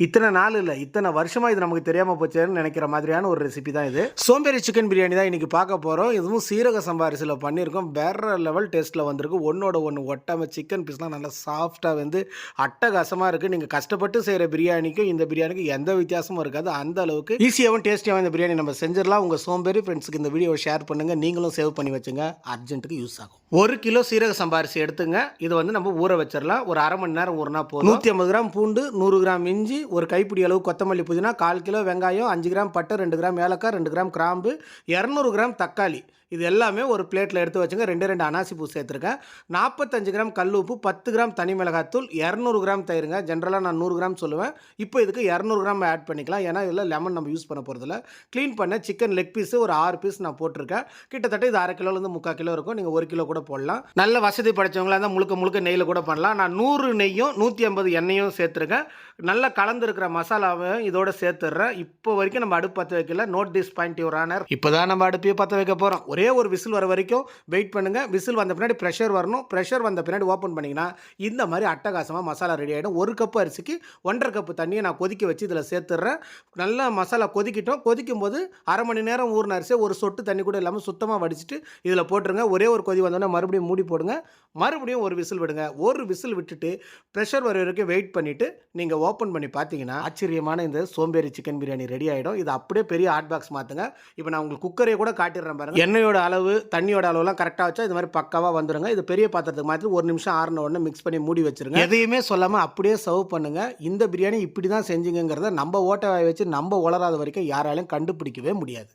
இத்தனை நாள் இல்லை, இத்தனை வருஷமாக இது நமக்கு தெரியாமல் போச்சேன்னு நினைக்கிற மாதிரியான ஒரு ரெசிபி தான் இது. சோம்பேறி சிக்கன் பிரியாணி தான் இன்றைக்கி பார்க்க போகிறோம். இதுவும் சீரக சம்பா அரிசியில் பண்ணியிருக்கோம். வேற லெவல் டேஸ்ட்டில் வந்திருக்கு. ஒன்றோட ஒன்று ஒட்டாமல் சிக்கன் பீஸ்லாம் நல்லா சாஃப்டாக வந்து அட்டகாசமாக இருக்குது. நீங்கள் கஷ்டப்பட்டு செய்கிற பிரியாணிக்கும் இந்த பிரியாணிக்கும் எந்த வித்தியாசமும் இருக்காது. அந்த அளவுக்கு ஈஸியாகவும் டேஸ்டியாகவும் இந்த பிரியாணி நம்ம செஞ்சிடலாம். உங்கள் சோம்பேறி ஃப்ரெண்ட்ஸுக்கு இந்த வீடியோவை ஷேர் பண்ணுங்கள். நீங்களும் சேவ் பண்ணி வச்சுங்க, அர்ஜென்ட்டுக்கு யூஸ் ஆகும். 1 கிலோ சீரக சம்பா அரிசி எடுத்துங்க. இது வந்து நம்ம ஊற வச்சிடலாம். ஒரு அரை மணி நேரம் ஊறினா போதும். 150 கிராம் பூண்டு, 100 கிராம் இஞ்சி, ஒரு கைப்பிடி அளவு கொத்தமல்லி புதினா, 1/4 கிலோ வெங்காயம், 5 கிராம் பட்டை, 2 கிராம் ஏலக்காய், 2 கிராம் கிராம்பு, 200 கிராம் தக்காளி. இது எல்லாமே ஒரு பிளேட்டில் எடுத்து வச்சுங்க. 2 அனாசி பூ சேர்த்துருக்கேன். 45 கிராம் கல் உப்பு, 10 கிராம் தனி மிளகாத்தூள், 200 கிராம் தயிருங்க. ஜென்ரலாக நான் 100 கிராம் சொல்லுவேன். இப்போ இதுக்கு 200 கிராம் ஆட் பண்ணிக்கலாம். ஏன்னா இதில் லெமன் நம்ம யூஸ் பண்ண போகிறதில்ல. க்ளீன் பண்ண சிக்கன் லெக் பீஸு ஒரு 6 பீஸ் நான் போட்டிருக்கேன். கிட்டத்தட்ட இது 1/2 கிலோலேருந்து 3/4 கிலோ இருக்கும். நீங்கள் 1 கிலோ கூட போடலாம். நல்ல வசதி படைச்சவங்களா இருந்தால் முழுக்க நெய்யில் கூட பண்ணலாம். நான் 100 நெய்யும் 150 எண்ணெயும் சேர்த்துருக்கேன். நல்லா கலந்துருக்கிற மசாலாவை இதோட சேர்த்துடுறேன். இப்போ வரைக்கும் நம்ம அடுப்பு பற்ற வைக்கல. Note this point your honour. இப்போ தான் நம்ம அடுப்பையே பற்ற வைக்க போகிறோம். ஒரே ஒரு விசில் வர வரைக்கும் வெயிட் பண்ணுங்கள். விசில் வந்த பின்னாடி ப்ரெஷர் வரணும். ப்ரெஷர் வந்த பின்னாடி ஓப்பன் பண்ணிங்கன்னா இந்த மாதிரி அட்டகாசமாக மசாலா ரெடி ஆகிடும். 1 கப்பு அரிசிக்கு 1.5 கப்பு தண்ணியை நான் கொதிக்க வச்சு இதில் சேர்த்துடுறேன். நல்லா மசாலா கொதிக்கிட்டோம். கொதிக்கும் போது அரை மணி நேரம் ஊறின அரிசி ஒரு சொட்டு தண்ணி கூட இல்லாமல் சுத்தமாக வடிச்சிட்டு இதில் போட்டுருங்க. ஒரே ஒரு கொதி வந்தோடனே மறுபடியும் மூடி போடுங்க. மறுபடியும் ஒரு விசில் விடுங்க. ஒரு விசில் விட்டுட்டு ப்ரெஷர் வர வரைக்கும் வெயிட் பண்ணிவிட்டு நீங்கள் ஓப்பன் பண்ணி பார்த்தீங்கன்னா ஆச்சரியமான இந்த சோம்பேறி சிக்கன் பிரியாணி ரெடி ஆகிடும். இது அப்படியே பெரிய ஹாட் பாக்ஸ் மாற்றுங்க. இப்போ நான் உங்களுக்கு குக்கரையை கூட காட்டிடுறேன் பாருங்கள். எண்ணெயோட அளவு தண்ணியோட அளவுலாம் கரெக்டாக வச்சா இது மாதிரி பக்காவாக வந்துடுங்க. இது பெரிய பாத்திரத்துக்கு மாற்றி 1 நிமிஷம் ஆறின உடனே மிக்ஸ் பண்ணி மூடி வச்சுருங்க. எதையுமே சொல்லாமல் அப்படியே சர்வ் பண்ணுங்கள். இந்த பிரியாணி இப்படி தான் செஞ்சுங்கிறத நம்ம ஓட்டை வச்சு நம்ம உளராத வரைக்கும் யாராலையும் கண்டுபிடிக்கவே முடியாது.